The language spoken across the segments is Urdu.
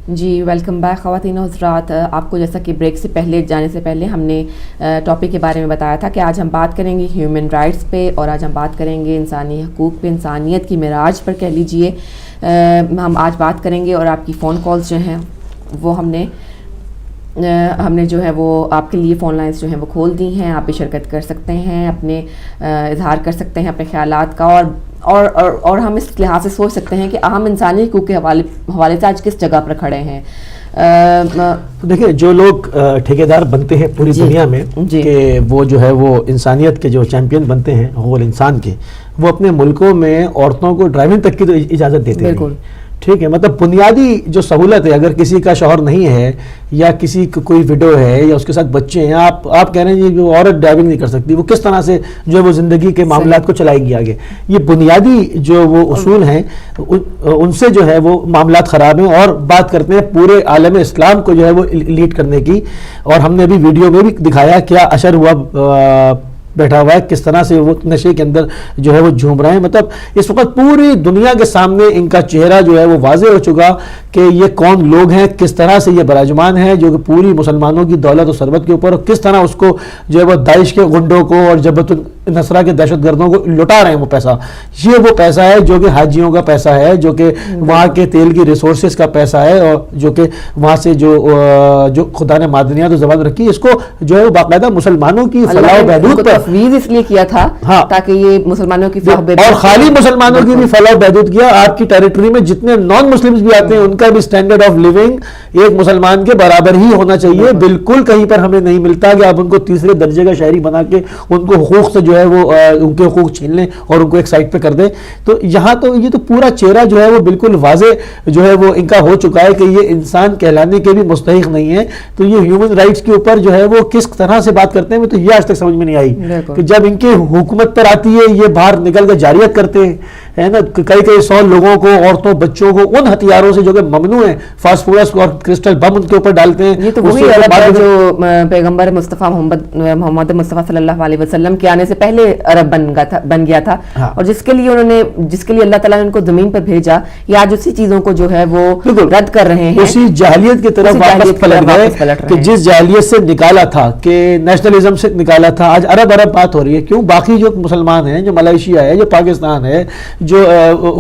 جی ویلکم بیک خواتین و حضرات. آپ کو جیسا کہ بریک سے پہلے جانے سے پہلے ہم نے ٹاپک کے بارے میں بتایا تھا کہ آج ہم بات کریں گے ہیومن رائٹس پہ، اور آج ہم بات کریں گے انسانی حقوق پہ، انسانیت کی معراج پر کہہ لیجئے. ہم آج بات کریں گے اور آپ کی فون کالز جو ہیں وہ ہم نے جو ہے وہ آپ کے لیے فون لائنز جو ہیں وہ کھول دی ہیں. آپ بھی شرکت کر سکتے ہیں، اپنے اظہار کر سکتے ہیں اپنے خیالات کا، اور ہم اس لحاظ سے سوچ سکتے ہیں کہ اہم انسانی حقوق کے حوالے سے آج کس جگہ پر کھڑے ہیں. دیکھیں جو لوگ ٹھیکیدار بنتے ہیں پوری دنیا میں کہ وہ جو ہے وہ انسانیت کے جو چیمپئن بنتے ہیں حقوق الانسان کے، وہ اپنے ملکوں میں عورتوں کو ڈرائیونگ تک کی تو اجازت دیتے ہیں. ٹھیک ہے، مطلب بنیادی جو سہولت ہے، اگر کسی کا شوہر نہیں ہے یا کسی کوئی وڈو ہے یا اس کے ساتھ بچے ہیں، آپ کہہ رہے ہیں جو عورت ڈرائیونگ نہیں کر سکتی، وہ کس طرح سے جو ہے وہ زندگی کے معاملات کو چلائے گی آگے. یہ بنیادی جو وہ اصول ہیں ان سے جو ہے وہ معاملات خراب ہیں. اور بات کرتے ہیں پورے عالم اسلام کو جو ہے وہ لیڈ کرنے کی، اور ہم نے ابھی ویڈیو میں بھی دکھایا کیا اشر ہوا بیٹھا ہوا ہے، کس طرح سے وہ نشے کے اندر جو ہے وہ جھوم رہے ہیں. مطلب اس وقت پوری دنیا کے سامنے ان کا چہرہ جو ہے وہ واضح ہو چکا کہ یہ کون لوگ ہیں، کس طرح سے یہ براجمان ہیں جو کہ پوری مسلمانوں کی دولت و ثروت کے اوپر، اور کس طرح اس کو جو ہے وہ داعش کے غنڈوں کو اور جبہت النصرہ کے دہشت گردوں کو لٹا رہے ہیں. وہ پیسہ، یہ وہ پیسہ ہے جو کہ حاجیوں کا پیسہ ہے، جو کہ وہاں کے تیل کی ریسورسز کا پیسہ ہے، اور جو کہ وہاں سے جو خدا نے معدنیات و زبان رکھی، اس کو جو ہے وہ باقاعدہ مسلمانوں کی فلاح و بہبود پر تفویض اس لیے کیا تھا تاکہ یہ مسلمانوں کی فلاح و بہبود، اور خالی مسلمانوں کی بھی فلاح و بہبود کیا. آپ کی ٹیریٹری میں جتنے نان مسلمز بھی آتے ہیں ان کا بھی سٹینڈرڈ آف لیونگ ایک مسلمان کے برابر ہی ہونا چاہیے. بالکل کہیں پر ہمیں نہیں ملتا کہ آپ ان کو تیسرے درجے کا شہری بنا کے ان کو حقوق سے جو ہے وہ ان کے حقوق چھین لیں اور ان کو ایک سائٹ پہ کر دیں. تو یہاں تو یہ تو پورا چہرہ جو ہے وہ بالکل واضح جو ہے وہ ان کا ہو چکا ہے کہ یہ انسان کہلانے کے بھی مستحق نہیں ہے. تو یہ ہیومن رائٹس کے اوپر جو ہے وہ کس طرح سے بات کرتے ہیں، تو یہ آج تک سمجھ میں نہیں آئی کہ جب ان کی حکومت پر آتی ہے یہ باہر نکل کے جاریت کرتے ہیں، ہے نا، کئی 100 لوگوں کو، عورتوں بچوں کو ان ہتھیاروں سے جو کہ ممنوع ہیں، فاسفورس اور کرسٹل بم ان کے اوپر ڈالتے ہیں. یہ تو وہی عرب ہے جو پیغمبر مصطفیٰ محمد مصطفیٰ صلی اللہ علیہ وسلم کے آنے سے پہلے عرب بن گیا تھا، اور جس کے لیے اللہ تعالیٰ نے ان کو زمین پر بھیجا، یہ آج اسی چیزوں کو جو ہے وہ رد کر رہے ہیں، اسی جاہلیت کی طرف واپس پلٹ گئے کہ جس جاہلیت سے نکالا تھا، کہ نیشنلزم سے نکالا تھا. آج عرب بات ہو رہی ہے. کیوں؟ باقی جو مسلمان ہیں، جو ملائیشیا ہے، جو پاکستان ہے، جو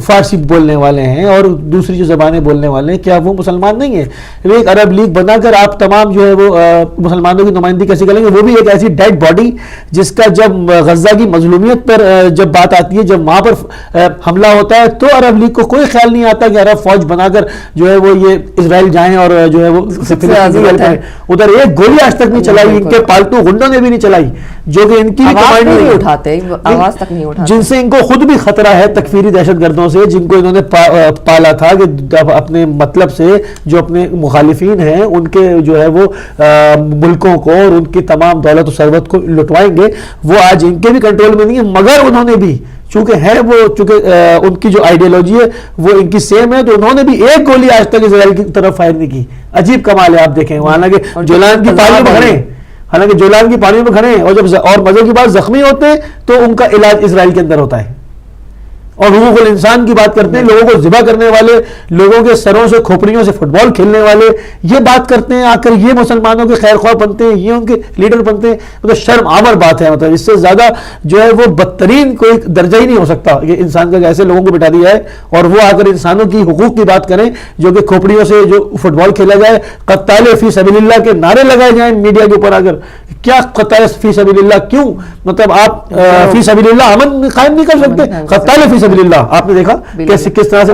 فارسی بولنے والے ہیں اور دوسری جو زبانیں بولنے والے ہیں، کیا وہ مسلمان نہیں ہیں؟ ایک عرب لیگ بنا کر آپ تمام جو ہے وہ مسلمانوں کی نمائندگی کیسے کریں گے؟ وہ بھی ایک ایسی ڈیڈ باڈی جس کا جب غزہ کی مظلومیت پر جب بات آتی ہے، جب وہاں پر حملہ ہوتا ہے، تو عرب لیگ کو کوئی خیال نہیں آتا کہ عرب فوج بنا کر جو ہے وہ یہ اسرائیل جائیں اور جو ہے وہ ادھر ایک گولی آج تک نہیں چلائی. ان کے پالتو غنڈوں نے بھی نہیں چلائی، جو کہ ان کی آواز تک نہیں اٹھاتے، جن سے ان کو خود بھی خطرہ ہے تکفیری دہشت گردوں سے، جن کو انہوں نے پالا تھا کہ اپنے مطلب سے جو اپنے مخالفین ہیں ان کے جو ہے وہ ملکوں کو اور ان کی تمام دولت و ثروت کو لٹوائیں گے. وہ آج ان کے بھی کنٹرول میں نہیں ہے، مگر انہوں نے بھی چونکہ ان کی جو آئیڈیالوجی ہے وہ ان کی سیم ہے، تو انہوں نے بھی ایک گولی آج تک اسرائیل کی طرف فائر نہیں کی. عجیب کمال ہے. آپ دیکھیں حالانکہ جولان کی پانی میں کھڑے ہیں اور مزے کی بات زخمی ہوتے ہیں تو ان کا علاج اسرائیل کے اندر ہوتا ہے. اور حقوق الانسان کی بات کرتے ہیں، لوگوں کو ذبح کرنے والے، لوگوں کے سروں سے کھوپڑیوں سے فٹ بال کھیلنے والے یہ بات کرتے ہیں، آ کر یہ مسلمانوں کے خیر خواہ بنتے ہیں، یہ ان کے لیڈر بنتے ہیں. مطلب شرم آور بات ہے. مطلب اس سے زیادہ جو ہے وہ بدترین کوئی درجہ ہی نہیں ہو سکتا کہ انسان کا ایسے لوگوں کو بٹھا دیا ہے اور وہ آ کر انسانوں کی حقوق کی بات کریں، جو کہ کھوپڑیوں سے جو فٹ بال کھیلا جائے، قتال فی سبیل اللہ کے نعرے لگائے جائیں میڈیا کے اوپر آ کر. کیا قتال فی سبیل اللہ؟ کیوں؟ مطلب آپ فی سبیل اللہ امن قائم نہیں کر سکتے؟ قتال فی سبیل اللہ آپ نے دیکھا کس طرح سے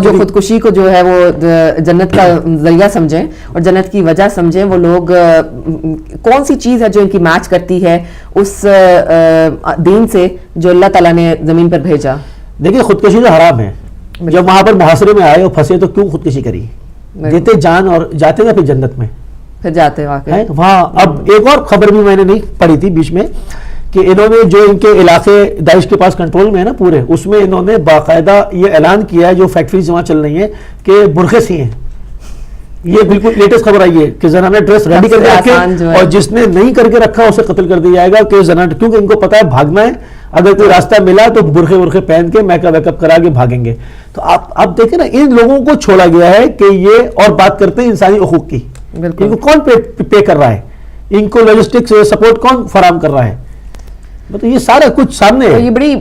جو خودکشی کو جو ہے وہ جنت کا ذریعہ سمجھیں اور جنت کی وجہ سمجھیں، وہ لوگ کون سی چیز ہے جو ان کی میچ کرتی ہے اس دین سے جو اللہ تعالیٰ نے زمین پر بھیجا؟ دیکھیں خودکشی تو حرام ہے. جب وہاں پر محاصرے میں آئے اور پھنسے تو کیوں خودکشی کری؟ دیتے جان اور جاتے گا پھر جنت میں پھر جاتے واقعی وہاں. اب ایک اور خبر بھی میں نے نہیں پڑھی تھی بیچ میں کہ انہوں نے جو ان کے علاقے داعش کے پاس کنٹرول میں ہے نا پورے، اس میں انہوں نے باقاعدہ یہ اعلان کیا ہے جو فیکٹریز وہاں چل رہی ہیں کہ برقعے سی ہیں. یہ بالکل لیٹسٹ خبر آئی ہے کہ زنانہ ڈریس ریڈی کر کے رکھے اور جس نے نہیں کر کے رکھا اسے قتل کر دیا جائے گا. کہ زنانہ کیونکہ ان کو پتا ہے بھاگنا ہے اگر کوئی راستہ ملا تو برقعے ورقے پہن کے میک اپ کرا کے بھاگیں گے. تو آپ دیکھیں نا ان لوگوں کو چھوڑا گیا ہے کہ یہ اور بات کرتے ہیں انسانی حقوق کی. ان کو کون پے کر رہا ہے, ان کو لاجسٹکس سپورٹ کون فراہم کر رہا ہے؟ مطلب یہ سارا کچھ سامنے ہے. یہ بڑی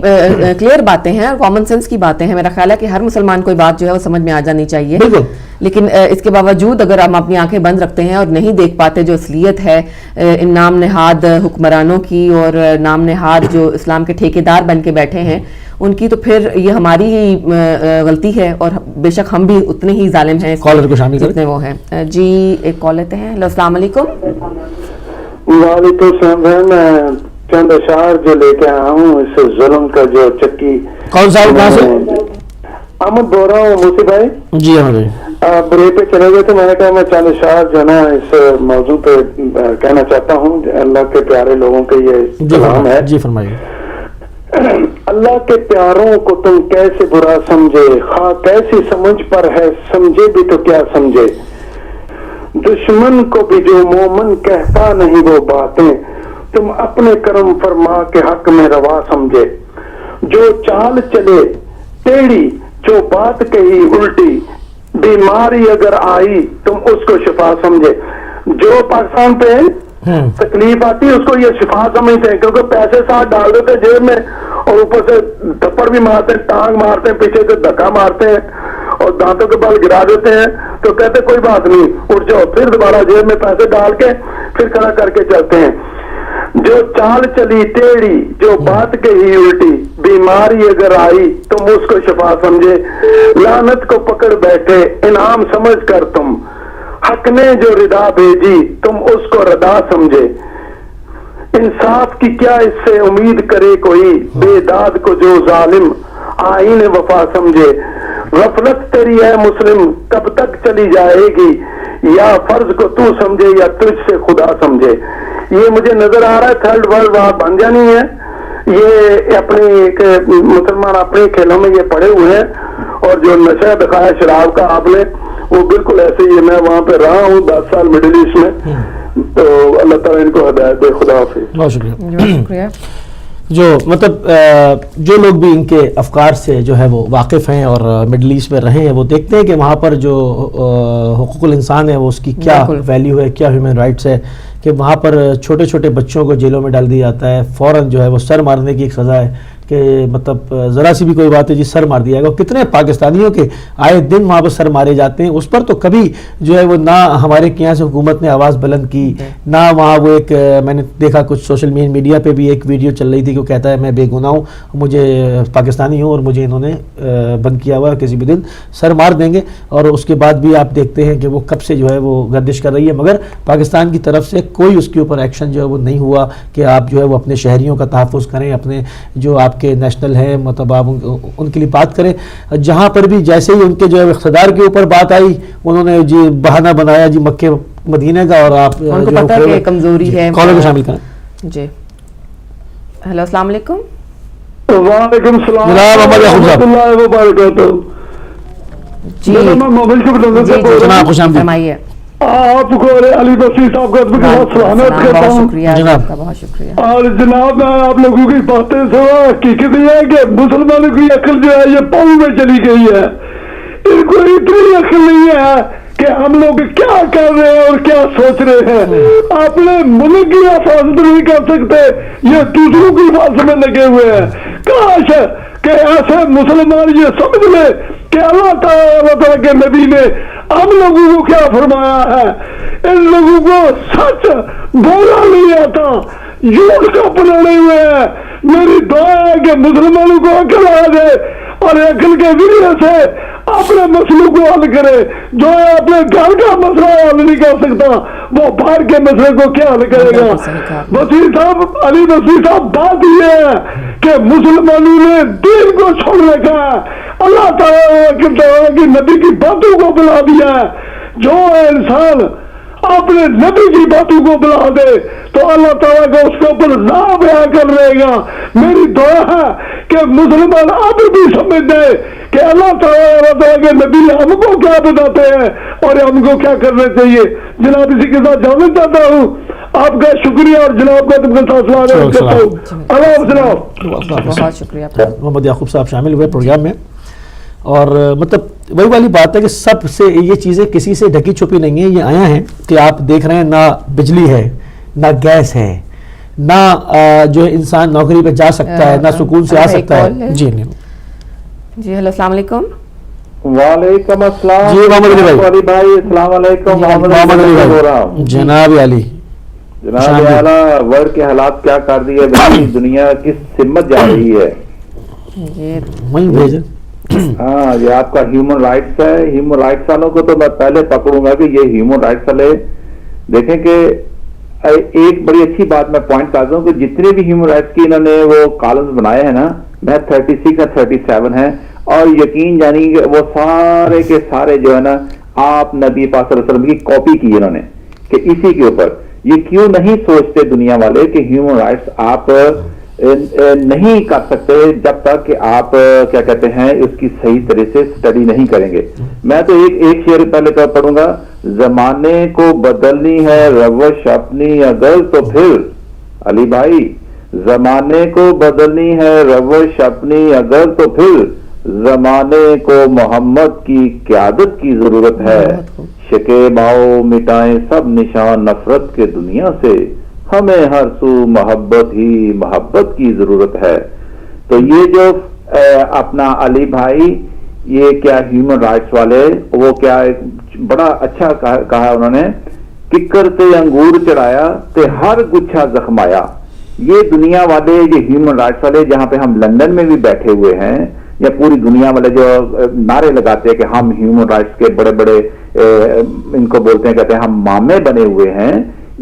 کلیئر باتیں ہیں اور کامن سینس کی باتیں ہیں. میرا خیال ہے کہ ہر مسلمان کو بات جو ہے وہ سمجھ میں آ جانی چاہیے. بالکل. لیکن اس کے باوجود اگر ہم اپنی آنکھیں بند رکھتے ہیں اور نہیں دیکھ پاتے جو اصلیت ہے ان نام نہاد حکمرانوں کی اور نام نہاد جو اسلام کے ٹھیکیدار بن کے بیٹھے ہیں ان کی, تو پھر یہ ہماری ہی غلطی ہے اور بے شک ہم بھی اتنے ہی ظالم ہیں کالر کو شامل جتنے وہ ہیں. جی ایک کال لیتے ہیں. ہیلو السلام علیکم. وعلیکم السلام. میں چند اشعار جو لے کے آیا ہوں اس ظلم کا جو چکی. کون سا کہاں سے؟ احمد بول رہا ہوں موسی بھائی. جی احمد بھائی. بریک پہ چلے گئے تو میں نے کہا میں چند اشعار جو نا اس موضوع پہ کہنا چاہتا ہوں. اللہ کے پیارے لوگوں کے یہ کلام ہے. جی فرمائیے. اللہ کے پیاروں کو تم کیسے برا سمجھے, خواہ کیسی سمجھ پر ہے سمجھے بھی تو کیا سمجھے. دشمن کو بھی جو مومن کہتا نہیں وہ باتیں تم اپنے کرم فرما کے حق میں روا سمجھے. جو چال چلے ٹیڑھی جو بات کہی الٹی بیماری اگر آئی تم اس کو شفا سمجھے. جو پاکستان پہ تکلیف آتی ہے اس کو یہ شفا سمجھتے ہیں کیونکہ پیسے ساتھ ڈال دیتے جیب میں اور اوپر سے تھپڑ بھی مارتے ہیں, ٹانگ مارتے ہیں, پیچھے سے دھکا مارتے ہیں اور دانتوں کے بال گرا دیتے ہیں. تو کہتے کوئی بات نہیں اٹھ جاؤ, پھر دوبارہ جیب میں پیسے ڈال کے پھر کھڑا کر کے چلتے ہیں. جو چال چلی ٹیڑھی جو بات کہی الٹی بیماری اگر آئی تم اس کو شفا سمجھے. لعنت کو پکڑ بیٹھے انعام سمجھ کر تم حق نے جو ردا بھیجی تم اس کو ردا سمجھے. انصاف کی کیا اس سے امید کرے کوئی بے داد کو جو ظالم آئین وفا سمجھے. غفلت تیری ہے مسلم کب تک چلی جائے گی یا فرض کو تو سمجھے یا تجھ سے خدا سمجھے. یہ مجھے نظر آ رہا ہے تھرڈ ورلڈ وار بن جانی ہے. یہ اپنی مسلمان اپنے کھیلوں میں یہ پڑے ہوئے ہیں اور جو نشہ دکھایا شراب کا آپ نے وہ بالکل ایسے ہی ہے. میں وہاں پہ رہا ہوں 10 سال مڈل ایسٹ میں, تو اللہ تعالیٰ ان کو ہدایت دے. خدا حافظ. بہت شکریہ. جو مطلب جو لوگ بھی ان کے افکار سے جو ہے وہ واقف ہیں اور مڈل ایسٹ میں رہے ہیں وہ دیکھتے ہیں کہ وہاں پر جو حقوق الانسان ہے وہ اس کی کیا ویلیو ہے, کیا ہیومن رائٹس ہے, کہ وہاں پر چھوٹے چھوٹے بچوں کو جیلوں میں ڈال دیا جاتا ہے. فوراً جو ہے وہ سر مارنے کی ایک سزا ہے کہ مطلب ذرا سی بھی کوئی بات ہے جی سر مار دیا گا. کتنے پاکستانیوں کے آئے دن وہاں پر سر مارے جاتے ہیں. اس پر تو کبھی جو ہے وہ نہ ہمارے یہاں سے حکومت نے آواز بلند کی, نہ وہاں وہ ایک میں نے دیکھا کچھ سوشل میڈیا پہ بھی ایک ویڈیو چل رہی تھی کہ وہ کہتا ہے میں بے گناہ ہوں, مجھے پاکستانی ہوں اور مجھے انہوں نے بند کیا ہوا, کسی بھی دن سر مار دیں گے. اور اس کے بعد بھی آپ دیکھتے ہیں کہ وہ کب سے جو ہے وہ گردش کر رہی ہے, مگر پاکستان کی طرف سے کوئی اس کے اوپر ایکشن جو ہے وہ نہیں ہوا کہ آپ جو ہے وہ اپنے شہریوں کا تحفظ کریں, اپنے جو آپ کے نیشنل ہیں مطلب آپ ان کے لیے بات کریں. جہاں پر بھی جیسے ہی ان کے جو ہے اقتدار کے اوپر بات آئی انہوں نے جی بہانہ بنایا جی مکے مدینے کا, اور آپ ان کو پتہ ہے کہ کمزوری ہے. کالر کو شامل کریں. جی ہیلو السلام علیکم. وعلیکم السلام جناب اللہ وبرکاتہ. جی جناب خوش آمدید. فرمائیے. آپ کو علی بصری صاحب کا بہت سلامت کرتا بہت ہوں. شکریہ جناب کا بہت شکریہ. اور جناب میں آپ لوگوں کی باتیں سنا, حقیقت یہ ہے کہ مسلمانوں کی عقل جو ہے یہ پاؤں میں چلی گئی ہے. ان کو اتنی عقل نہیں ہے کہ ہم لوگ کیا کر رہے ہیں اور کیا سوچ رہے ہیں. اپنے ملک کی حفاظت نہیں کر سکتے, یہ دوسروں کی حفاظت میں لگے ہوئے ہیں. کاش کہ ایسے مسلمان یہ سمجھ لے کہ اللہ تعالیٰ کے نبی نے ہم لوگوں کو کیا فرمایا ہے. ان لوگوں کو سچ بولا نہیں آتا, جھوٹ کا پڑے ہوئے ہیں. میری دعا ہے کہ مسلمانوں کو عقل آ جائے اور عقل کے ذریعے سے اپنے مسئلوں کو حل کرے. جو اپنے گھر کا مسئلہ حل نہیں کر سکتا وہ باہر کے مسئلے کو کیا حل کرے گا. بصیر صاحب, علی بصیر صاحب, بات یہ ہے کہ مسلمانوں نے دین کو چھوڑ رکھا ہے, اللہ تعالیٰ کی نبی کی باتوں کو بلا دیا ہے. جو انسان اپنے نبی کی باتوں کو بلا دے تو اللہ تعالیٰ کا اس کے اوپر عذاب آیا کر رہے گا. میری دعا ہے کہ مسلمان اب بھی سمجھ دے کہ اللہ تعالیٰ کے نبی ہم کو کیا بتاتے ہیں اور ہم کو کیا کرنا چاہیے. جناب اسی کے ساتھ جاننا چاہتا ہوں آپ کا شکریہ اور جناب کا تم کا سلام کرتا ہوں. اللہ جناب. بہت شکریہ. محمد یعقوب صاحب شامل ہوئے پروگرام میں, اور مطلب وہی والی بات ہے کہ سب سے یہ چیزیں کسی سے ڈھکی چھپی نہیں ہیں. یہ آیا ہیں کہ آپ دیکھ رہے ہیں نہ بجلی ہے, نہ گیس ہے, نہ جو انسان نوکری پہ جا سکتا ہے, نہ سکون سے آ سکتا ہے. جی جی ہیلو, السلام علیکم. وعلیکم السلام. جی محمد علی بھائی السلام علیکم. محمد علی بھائی, جناب علی. جناب اعلیٰ, ورلڈ کے حالات کیا کر دی ہے, دنیا کس سمت جا رہی ہے. وہیں بھیجیں. ہاں, یہ آپ کا ہیومن رائٹس ہے. ہیومن رائٹس والوں کو تو میں پہلے پکڑوں گا کہ یہ ہیومن رائٹس والے دیکھیں کہ ایک بڑی اچھی بات میں پوائنٹ کرتا ہوں کہ جتنے بھی ہیومن رائٹس کی انہوں نے وہ کالمز بنائے ہیں نا, میں 36 یا 37 ہیں, اور یقین جانی کہ وہ سارے کے سارے جو ہے نا آپ نبی پاک صلی اللہ علیہ وسلم کی کاپی کی انہوں نے, کہ اسی کے اوپر یہ کیوں نہیں سوچتے دنیا والے کہ ہیومن رائٹس آپ نہیں کر سکتے جب تک کہ آپ کیا کہتے ہیں اس کی صحیح طرح سے اسٹڈی نہیں کریں گے. میں تو ایک شعر پہلے پڑھوں گا. زمانے کو بدلنی ہے روش اپنی اگر تو پھر, علی بھائی, زمانے کو بدلنی ہے روش اپنی اگر تو پھر زمانے کو محمد کی قیادت کی ضرورت ہے. شکیب آؤ مٹائیں سب نشان نفرت کے دنیا سے, ہمیں ہر سو محبت ہی محبت کی ضرورت ہے. تو یہ جو اپنا علی بھائی, یہ کیا ہیومن رائٹس والے, وہ کیا بڑا اچھا کہا انہوں نے, ککر تے انگور چڑھایا تے ہر گچھا زخمایا. یہ دنیا والے, یہ ہیومن رائٹس والے جہاں پہ ہم لندن میں بھی بیٹھے ہوئے ہیں, یا پوری دنیا والے جو نعرے لگاتے ہیں کہ ہم ہیومن رائٹس کے بڑے بڑے ان کو بولتے ہیں, کہتے ہیں ہم مامے بنے ہوئے ہیں,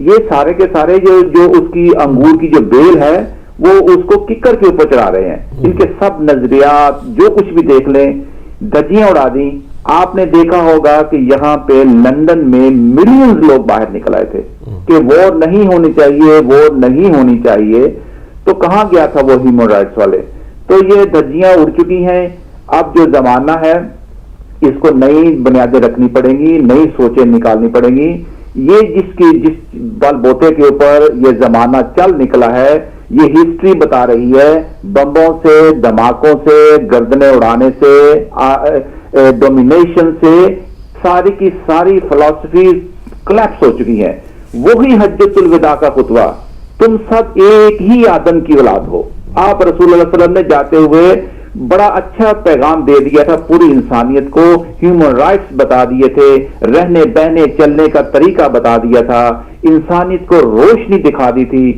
یہ سارے کے سارے جو اس کی انگور کی جو بیل ہے وہ اس کو ککر کے اوپر چڑھا رہے ہیں. ان کے سب نظریات جو کچھ بھی دیکھ لیں دجیاں اڑا دیں. آپ نے دیکھا ہوگا کہ یہاں پہ لندن میں ملینز لوگ باہر نکل آئے تھے کہ وار نہیں ہونی چاہیے, وار نہیں ہونی چاہیے. تو کہاں گیا تھا وہ ہیومن رائٹس والے؟ تو یہ دھجیاں اڑ چکی ہیں. اب جو زمانہ ہے اس کو نئی بنیادیں رکھنی پڑیں گی, نئی سوچیں نکالنی پڑیں گی. یہ جس بل بوتے کے اوپر یہ زمانہ چل نکلا ہے, یہ ہسٹری بتا رہی ہے. بمبوں سے, دھماکوں سے, گردنیں اڑانے سے, ڈومینیشن سے ساری کی ساری فلسفی کلیپس ہو چکی ہیں. وہی حجت الوداع کا خطبہ, تم سب ایک ہی آدم کی اولاد ہو. آپ رسول اللہ صلی اللہ علیہ وسلم نے جاتے ہوئے بڑا اچھا پیغام دے دیا تھا پوری انسانیت کو. ہیومن رائٹس بتا دیے تھے, رہنے بہنے چلنے کا طریقہ بتا دیا تھا, انسانیت کو روشنی دکھا دی تھی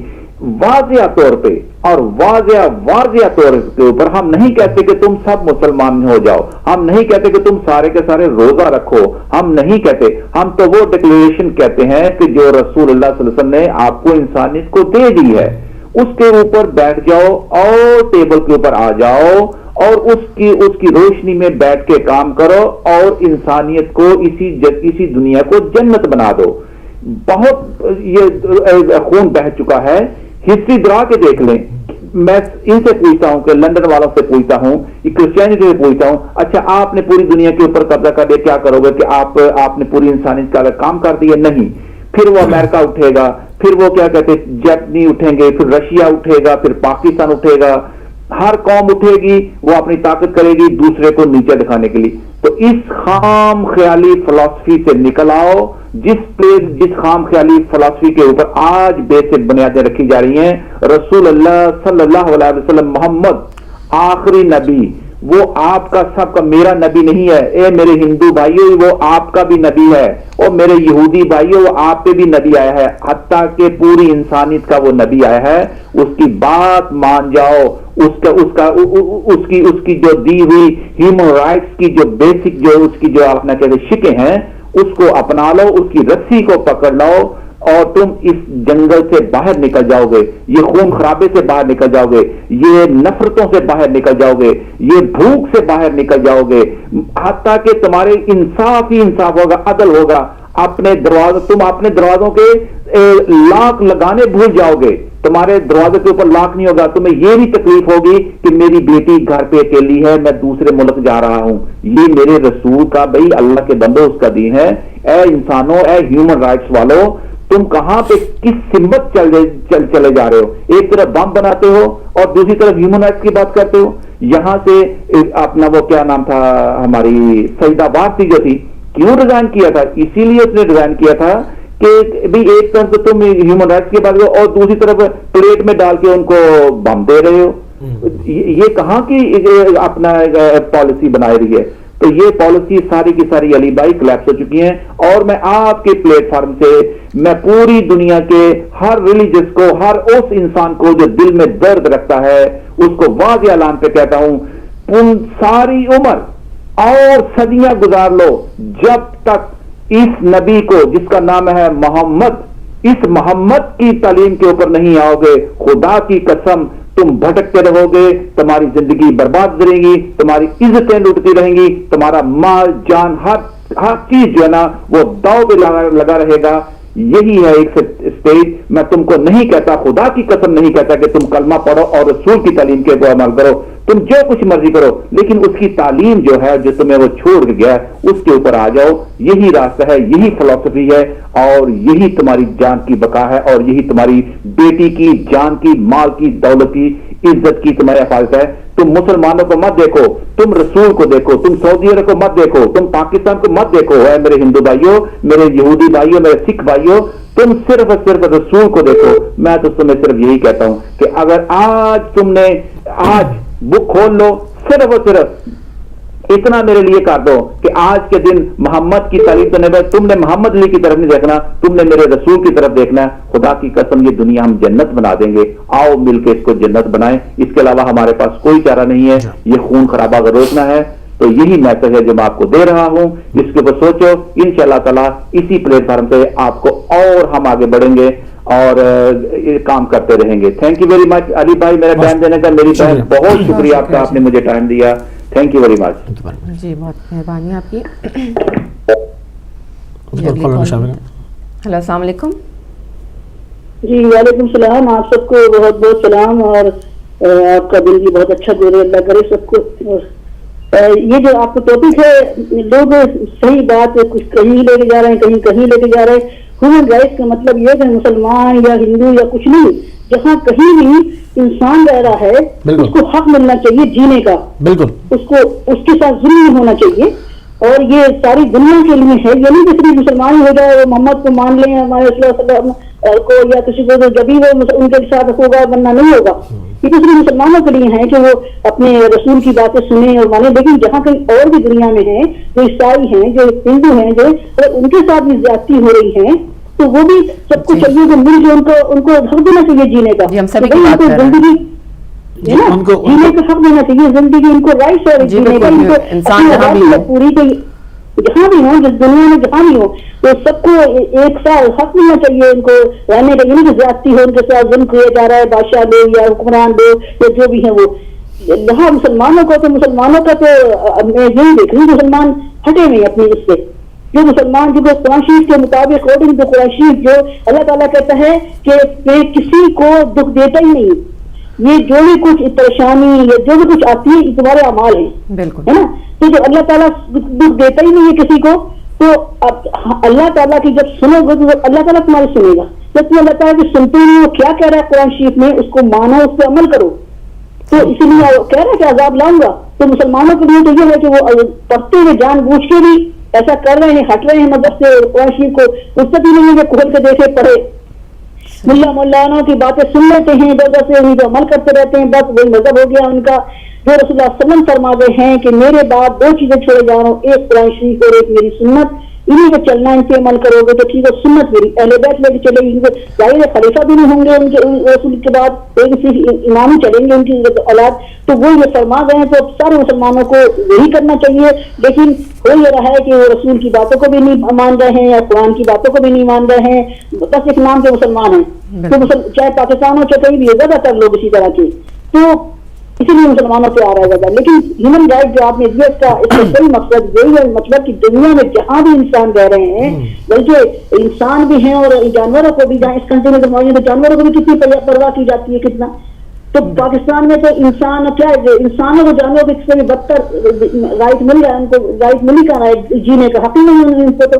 واضح طور پہ. اور واضح طور کے اوپر ہم نہیں کہتے کہ تم سب مسلمان ہو جاؤ, ہم نہیں کہتے کہ تم سارے کے سارے روزہ رکھو, ہم نہیں کہتے. ہم تو وہ ڈکلیریشن کہتے ہیں کہ جو رسول اللہ صلی اللہ علیہ وسلم نے آپ کو انسانیت کو دے دی ہے, اس کے اوپر بیٹھ جاؤ اور ٹیبل کے اوپر آ جاؤ اور اس کی روشنی میں بیٹھ کے کام کرو اور انسانیت کو اسی دنیا کو جنت بنا دو. بہت یہ خون بہہ چکا ہے, ہسٹری درا کے دیکھ لیں. میں ان سے پوچھتا ہوں کہ لندن والوں سے پوچھتا ہوں, کرسچینٹی سے پوچھتا ہوں, اچھا آپ نے پوری دنیا کے اوپر قبضہ کر دیا, کیا کرو گے کہ آپ نے پوری انسانیت کا کام کر دیا؟ نہیں. پھر وہ امریکہ اٹھے گا, پھر وہ کیا کہتے جرمنی اٹھیں گے, پھر رشیا اٹھے گا, پھر پاکستان اٹھے گا. ہر قوم اٹھے گی, وہ اپنی طاقت کرے گی دوسرے کو نیچے دکھانے کے لیے. تو اس خام خیالی فلسفی سے نکل آؤ, جس خام خیالی فلسفی کے اوپر آج بیسک بنیادیں رکھی جا رہی ہیں. رسول اللہ صلی اللہ علیہ وسلم محمد آخری نبی, وہ آپ کا سب کا میرا نبی نہیں ہے. اے میرے ہندو بھائیوں, وہ آپ کا بھی نبی ہے, اور میرے یہودی بھائیوں وہ آپ پہ بھی نبی آیا ہے, حتیٰ کہ پوری انسانیت کا وہ نبی آیا ہے. اس کی بات مان جاؤ, اس کی جو دی ہوئی ہیومن رائٹس کی جو بیسک جو اس کی جو اپنا کہتے شکیں ہیں اس کو اپنا لو, اس کی رسی کو پکڑ لو اور تم اس جنگل سے باہر نکل جاؤ گے. یہ خون خرابے سے باہر نکل جاؤ گے, یہ نفرتوں سے باہر نکل جاؤ گے, یہ بھوک سے باہر نکل جاؤ گے, حتیٰ کہ تمہارے انصاف ہی انصاف ہوگا, عدل ہوگا. تم اپنے دروازوں کے لاک لگانے بھول جاؤ گے, تمہارے دروازے کے اوپر لاک نہیں ہوگا. تمہیں یہ بھی تکلیف ہوگی کہ میری بیٹی گھر پہ اکیلی ہے, میں دوسرے ملک جا رہا ہوں. یہ میرے رسول کا, بھائی اللہ کے بندوں, اس کا دین ہے. اے انسانوں, اے ہیومن رائٹس والوں, تم کہاں پہ کس سمت چلے جا رہے ہو؟ ایک طرف بم بناتے ہو اور دوسری طرف ہیومن رائٹس کی بات کرتے ہو. یہاں سے اپنا وہ کیا نام تھا ہماری سجدہ بارتی جو تھی, کیوں ڈیزائن کیا تھا؟ اسی لیے اس نے ڈیزائن کیا تھا کہ بھی ایک طرف تو تم ہیومن رائٹس کی بات کرو اور دوسری طرف پلیٹ میں ڈال کے ان کو بم دے رہے ہو. یہ کہاں کی اپنا پالیسی بنائی رہی ہے؟ تو یہ پالیسی ساری کی ساری علی بھائی کلیپس ہو چکی ہیں. اور میں آپ کے پلیٹ فارم سے میں پوری دنیا کے ہر ریلیجس کو, ہر اس انسان کو جو دل میں درد رکھتا ہے, اس کو واضح اعلان پہ کہتا ہوں, تم ساری عمر اور صدیاں گزار لو, جب تک اس نبی کو جس کا نام ہے محمد, اس محمد کی تعلیم کے اوپر نہیں آؤ گے, خدا کی قسم تم بھٹکتے رہو گے, تمہاری زندگی برباد رہے گی, تمہاری عزتیں لوٹتی رہیں گی, تمہارا مال جان ہر چیز جو ہے نا وہ داؤ پہ لگا رہے گا. یہی ہے ایک سٹیج. میں تم کو نہیں کہتا, خدا کی قسم نہیں کہتا کہ تم کلمہ پڑھو اور رسول کی تعلیم کے اوپر عمل کرو, تم جو کچھ مرضی کرو, لیکن اس کی تعلیم جو ہے جو تمہیں وہ چھوڑ کے گیا اس کے اوپر آ جاؤ. یہی راستہ ہے, یہی فلسفی ہے, اور یہی تمہاری جان کی بقا ہے, اور یہی تمہاری بیٹی کی جان کی, مال کی, دولت کی, عزت کی تمہاری حفاظت ہے. تم مسلمانوں کو مت دیکھو, تم رسول کو دیکھو, تم سعودی عرب کو مت دیکھو, تم پاکستان کو مت دیکھو. ہے میرے ہندو بھائیوں, میرے یہودی بھائیوں, میرے سکھ بھائیوں, تم صرف اور صرف رسول کو دیکھو. میں تو تمہیں صرف یہی کہتا ہوں کہ اگر آج تم نے آج بک کھول لو, صرف اور صرف اتنا میرے لیے کر دو کہ آج کے دن محمد کی تعریف تو نہیں, تم نے محمد علی کی طرف نہیں دیکھنا, تم نے میرے رسول کی طرف دیکھنا ہے. خدا کی قسم یہ دنیا ہم جنت بنا دیں گے. آؤ مل کے اس کو جنت بنائیں, اس کے علاوہ ہمارے پاس کوئی چارہ نہیں ہے. یہ خون خرابہ اگر روکنا ہے تو یہی میسج ہے جو میں آپ کو دے رہا ہوں. اس کے اوپر سوچو, انشاءاللہ تعالیٰ اسی پلیٹ فارم سے آپ کو اور ہم آگے بڑھیں گے اور کام کرتے رہیں گے. تھینک یو ویری مچ علی بھائی, میرا ٹائم دینے کا. میری بہن بہت شکریہ آپ کا, آپ نے مجھے ٹائم دیا. Thank you very much. جی بہت مہربانی آپ کی. ہلو السلام علیکم. جی وعلیکم السلام, آپ سب کو بہت بہت سلام, اور آپ کا دل بھی بہت اچھا گزرے, اللہ کرے سب کو. یہ جو آپ کا ٹاپک ہے, لوگ صحیح بات کچھ کہیں لے کے جا رہے ہیں, کہیں لے کے جا رہے ہیں. ہیومن رائٹس کا مطلب یہ کہ مسلمان یا ہندو یا کچھ نہیں, جہاں کہیں بھی انسان رہ رہا ہے اس کو حق ملنا چاہیے جینے کا. بالکل, اس کو اس کے ساتھ ظلم نہیں ہونا چاہیے. اور یہ ساری دنیا کے لیے ہے, یہ نہیں کہ صرف مسلمان ہو جائے, وہ محمد کو مان لیں ہمارے صلی اللہ علیہ وسلم کو, یا کسی کو جبھی وہ ان کے ساتھ ہوگا ورنہ نہیں ہوگا. یہ تو صرف مسلمانوں کے لیے ہے کہ وہ اپنے رسول کی باتیں سنیں اور مانیں. لیکن جہاں کہیں اور بھی دنیا میں ہیں, جو عیسائی ہیں, جو ہندو ہیں, جو ان کے ساتھ بھی زیادتی ہو رہی ہے, تو وہ بھی سب کو چاہیے کہ مل کے ان کو حق دینا چاہیے جینے کا. زندگی جینے کا حق دینا چاہیے, زندگی ان کو رائٹس ہے جینے کا, ان کو پوری جہاں بھی ہوں, جس دنیا میں جہاں بھی ہوں, تو سب کو ایک ساتھ حق ملنا چاہیے ان کو رہنے کا. یعنی کہ زیادتی ہو, ان کے ساتھ ظلم کیا جا رہا ہے, بادشاہ لوگ یا حکمران لوگ یا جو بھی ہیں وہ. یہاں مسلمانوں کا تو میں یہی دیکھ رہی ہوں, مسلمان ہٹے ہوئے اپنی اس سے. جو مسلمان جو قرآن شریف کے مطابق اکارڈنگ ٹو قرآن شریف جو اللہ تعالیٰ کہتا ہے کہ کسی کو دکھ دیتا ہی نہیں, یہ جو بھی کچھ پریشانی یا جو بھی کچھ آتی ہے یہ تمہارے اعمال ہیں, ہے نا. تو جو اللہ تعالیٰ دکھ دیتا ہی نہیں ہے کسی کو, تو اللہ تعالیٰ کی جب سنو گے تو اللہ تعالیٰ تمہاری سنے گا. جب تم اللہ تعالیٰ کی سنتے ہی وہ کیا کہہ رہا ہے قرآن شریف میں, اس کو مانو, اس پہ عمل کرو. تو اسی لیے کہہ رہا ہے کہ عذاب لاؤں گا. تو مسلمانوں کے لیے تو یہ ہے کہ وہ پڑھتے ہوئے جان بوجھ کے بھی ایسا کر رہے ہیں, ہٹ رہے ہیں مذہب سے, قرآن شریف کو فرصت ہی نہیں ہے کہ کھول کے دیکھے پڑھے. ملا مولانا کی باتیں سن لیتے ہیں, جگہ سے انہیں عمل کرتے رہتے ہیں, بس وہی مذہب ہو گیا ان کا. جو رسول اللہ صلی اللہ علیہ وسلم فرما گئے ہیں کہ میرے بعد 2 چیزیں چھوڑے جا رہا ہوں, ایک قرآن شریف اور ایک میری سنت. انہیں پہ چلنا, ان پہ عمل کرو گے تو ٹھیک ہے. سنت میری اہل بیت لے کے چلے گی, ظاہر خلیفہ بھی نہیں ہوں گے ان کے رسول کے بعد, ایک صرف امام ہی چلیں گے ان کی اولاد. تو وہ یہ فرما گئے ہیں, تو سارے مسلمانوں کو یہی کرنا چاہیے. لیکن ہو یہ رہا ہے کہ وہ رسول کی باتوں کو بھی نہیں مان رہے ہیں, یا قرآن کی باتوں کو بھی نہیں مان رہے ہیں, بس ایک نام کے مسلمان ہیں. تو چاہے پاکستان ہو چاہے کہیں بھی, زیادہ تر لوگ اسی طرح کے, تو اسی لیے مسلمانوں سے آ رہا ہے زیادہ. لیکن ہیومن رائٹ جو آپ نے دیا, اس کا کوئی مقصد یہی ہے, مطلب کہ دنیا میں جہاں بھی انسان رہ رہے ہیں, بلکہ انسان بھی ہیں اور جانوروں کو بھی, جہاں اس کنٹری میں تو جانوروں کو بھی کتنی پرواہ کی جاتی ہے, کتنا. تو پاکستان میں تو انسان کیا ہے, انسانوں کو جانوروں کو اس سے بھی بدتر رائٹ مل رہا ہے, ان کو رائٹ مل ہی کہاں ہے, جینے کا حق ہی نہیں ان کو. تو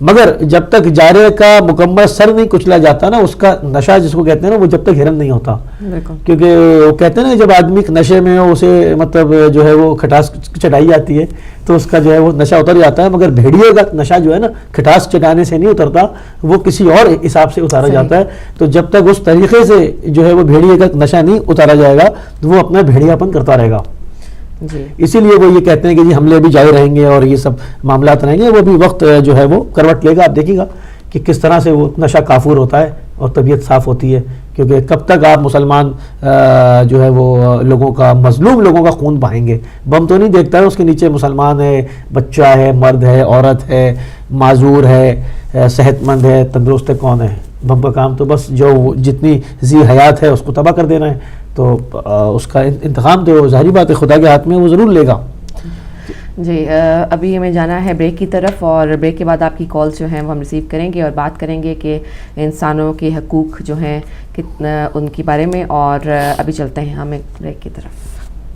مگر جب تک جارے کا مکمل سر نہیں کچلا جاتا نا، اس کا نشہ جس کو کہتے ہیں نا، وہ جب تک ہرن نہیں ہوتا. کیونکہ وہ کہتے ہیں نا جب آدمی نشے میں ہو اسے مطلب جو ہے وہ کھٹاس چٹائی جاتی ہے تو اس کا جو ہے وہ نشہ اتر جاتا ہے، مگر بھیڑیے کا نشہ جو ہے نا کھٹاس چٹانے سے نہیں اترتا، وہ کسی اور حساب سے اتارا جاتا ہے. تو جب تک اس طریقے سے جو ہے وہ بھیڑیے کا نشہ نہیں اتارا جائے گا تو وہ اپنا بھیڑیا پن کرتا رہے گا. اسی لیے وہ یہ کہتے ہیں کہ جی حملے بھی جاری رہیں گے اور یہ سب معاملات رہیں گے، وہ بھی وقت جو ہے وہ کروٹ لے گا. آپ دیکھیے گا کہ کس طرح سے وہ نشہ کافور ہوتا ہے اور طبیعت صاف ہوتی ہے. کیونکہ کب تک آپ مسلمان جو ہے وہ لوگوں کا، مظلوم لوگوں کا خون بہائیں گے؟ بم تو نہیں دیکھتا ہے اس کے نیچے مسلمان ہے، بچہ ہے، مرد ہے، عورت ہے، معذور ہے، صحت مند ہے، تندرست ہے، کون ہے؟ بم کا کام تو بس جو جتنی ذی حیات ہے اس کو تباہ کر دینا ہے. تو اس کا انتقام تو ظاہری بات ہے خدا کے ہاتھ میں، وہ ضرور لے گا. جی ابھی ہمیں جانا ہے بریک کی طرف، اور بریک کے بعد آپ کی کالز جو ہیں وہ ہم ریسیو کریں گے اور بات کریں گے کہ انسانوں کے حقوق جو ہیں ان کے بارے میں. اور ابھی چلتے ہیں ہم ایک بریک کی طرف.